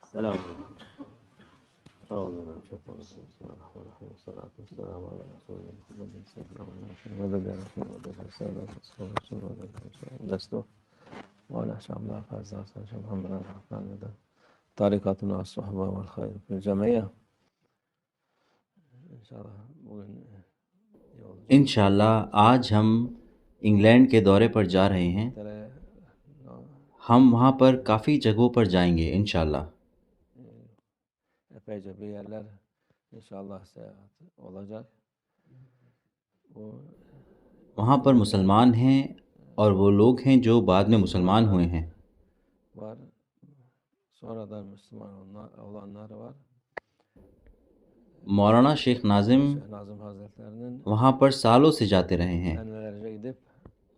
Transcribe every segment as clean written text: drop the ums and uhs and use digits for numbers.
السلام عليكم. أعوذ بالله من الشيطان الرجيم. بسم الله الرحمن الرحيم. والصلاة والسلام على رسول الله محمد سيدنا محمد دستور وعلى شعب الله فازع شعب محمد الرحمن طريقتنا الصحبة والخير في الجمعية إن شاء الله. انشاءاللہ آج ہم انگلینڈ کے دورے پر جا رہے ہیں. ہم وہاں پر کافی جگہوں پر جائیں گے انشاءاللہ. epeyce bir yerler inşallah seyahat olacak. وہاں پر مسلمان ہیں اور وہ لوگ ہیں جو بعد میں مسلمان ہوئے ہیں. Var. Sonradan Müslüman olanlar var. مولانا شیخ ناظم Nazım Hazretleri'nin وہاں پر سالوں سے جاتے رہے ہیں. senelerce gidip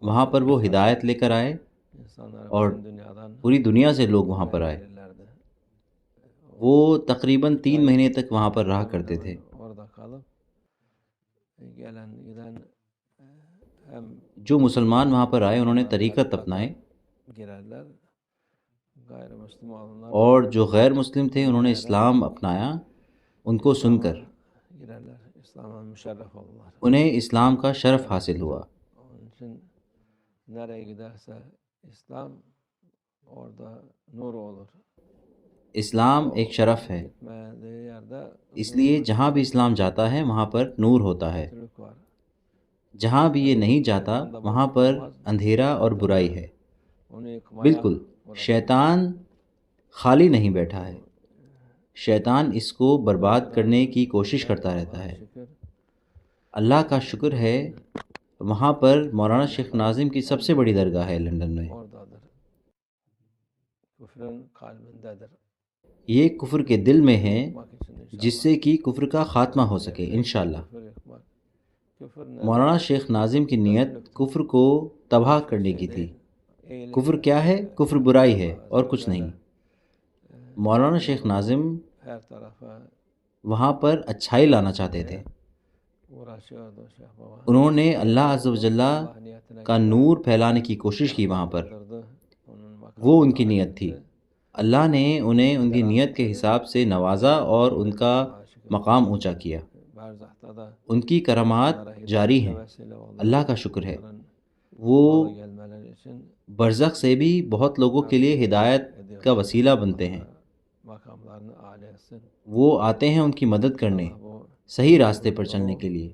وہاں پر وہ ہدایت لے کر آئے insanlara اور bütün dünyadan پوری دنیا سے لوگ وہاں پر آئے. gelirlerdi. وہ تقریباً 3 مہینے تک وہاں پر رہا کرتے تھے. Orada kalıp gelen giden hem جو مسلمان وہاں پر آئے انہوں نے طریقت اپنائے girerler gayrimüslim olanlar اور جو غیر مسلم تھے انہوں نے اسلام اپنایا. ان کو سن کر girerler. İslam'a müşerref olurlar. انہیں اسلام کا شرف حاصل ہوا. Onun için nereye giderse İslam orada nur olur. اسلام ایک شرف ہے، Gitmediği yerde اس لیے جہاں بھی اسلام جاتا ہے وہاں پر نور ہوتا ہے. kötülük var. جہاں بھی یہ نہیں جاتا وہاں پر اندھیرا اور برائی ہے. Onu yıkmaya بالکل شیطان خالی نہیں بیٹھا ہے، شیطان اس کو برباد کرنے کی کوشش کرتا رہتا ہے. şükür اللہ کا شکر ہے وہاں پر مولانا شیخ ناظم کی سب سے بڑی درگاہ ہے لندن میں. oradadır. Küfrün kalbindedir. یہ کفر کے دل میں ہے Yıkmak için inşallah. جس سے کہ کفر کا خاتمہ ہو سکے انشاءاللہ. Küfür yıkmak. Küfür ne? مولانا شیخ ناظم کی نیت کفر کو تباہ کرنے کی تھی. Eğilim. کفر کیا ہے؟ کفر برائی ہے اور کچھ نہیں. مولانا شیخ ناظم Her tarafa وہاں پر اچھائی لانا چاہتے تھے. uğraşıyordu Şeyh Baba. انہوں نے اللہ عز و جل Allah niyetine کا نور pھیلانے کی کوشش کی وہاں پر. kaldırdı. Onun makamı وہ ان کی نیت تھی. اللہ نے انہیں ان کی نیت کے حساب سے نوازا اور ان کا مقام اونچا کیا. Barzah'ta da ان کی کرامات جاری ہیں، vesile oldu. اللہ کا شکر ہے. Onların وہ yolu gelmeleri için برزخ سے بھی بہت لوگوں کے لیے ہدایت کا وسیلہ بنتے ہیں. makamlarını âli etsin. وہ آتے ہیں ان کی مدد کرنے، Bu صحیح راستے پر چلنے کے لیے.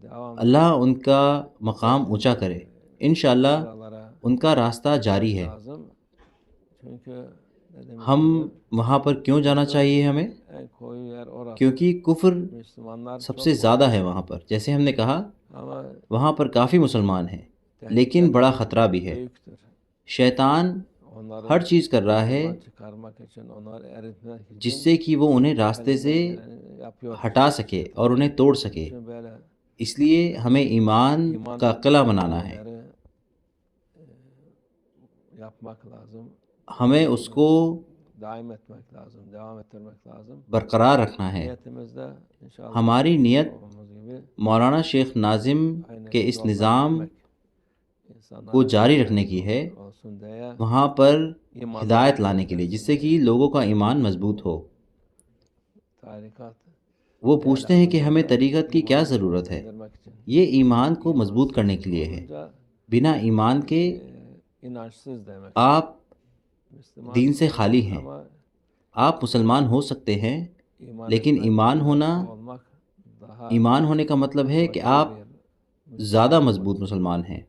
devam اللہ ان کا مقام اونچا کرے. انشاءاللہ buralara ان کا راستہ جاری ہے. lazım. Çünkü dediğimiz ہم gibi وہاں پر کیوں جانا چاہیے ہمیں؟ en koyu yer orası. کیونکہ کفر Müslümanlar سب çok سے var. زیادہ ہے وہاں پر. جیسے ہم نے کہا Ama وہاں پر کافی مسلمان ہیں لیکن بڑا خطرہ بھی ہے. büyüktür. شیطان Onları ہر چیز کر رہا ہے çıkarmak için, onları eritmek için جس سے کہ وہ انہیں راستے سے yapıyor. ہٹا سکے اور انہیں توڑ سکے. Çünkü böyle اس لیے ہمیں ایمان کا قلعہ بنانا ہے. şeyleri, yapmak lazım. ہمیں اس کو Daim etmek lazım. Devam ettirmek lazım. برقرار رکھنا ہے. Niyetimizde inşallah ہماری نیت olmamız gibi مولانا شیخ ناظم aynı کے اس yoldan نظام gitmek, insanlara کو جاری رکھنے کی ہے olsun diye وہاں پر iman ہدایت لانے کے لیے، جس سے کہ لوگوں کا ایمان مضبوط ہو. tarikat وہ پوچھتے ہیں کہ ہمیں طریقت کی کیا ضرورت ہے؟ indirmek için. یہ ایمان کو مضبوط کرنے کے لیے ہے. Olunca, بنا ایمان کے inançsız demek. آپ Müslüman دین سے خالی ہیں. ama آپ مسلمان ہو سکتے ہیں iman لیکن etmek, ایمان ہونا، olmak daha ایمان ہونے کا مطلب ہے کہ آپ bir زیادہ مضبوط مسلمان ہیں.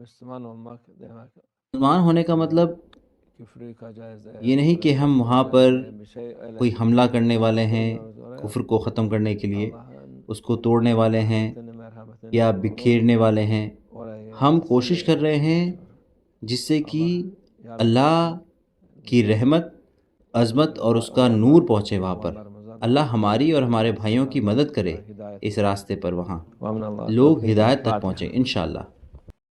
Müslüman olmak demek مسلمان ہونے کا مطلب küfrü yıkacağız. یہ نہیں کہ ہم وہاں پر bir şey öyle کوئی حملہ کرنے والے ہیں کفر کو ختم کرنے کے لیے، Allah'ın اس کو توڑنے والے ہیں merhametini یا بکھیرنے والے ہیں. oraya ہم کوشش کر رہے ہیں جس سے کہ اللہ کی رحمت، عظمت اور اس کا نور پہنچے وہاں پر. اللہ ہماری اور ہمارے بھائیوں کی مدد کرے اس راستے پر، وہاں Amin Allah. لوگ ہدایت تک پہنچے انشاءاللہ.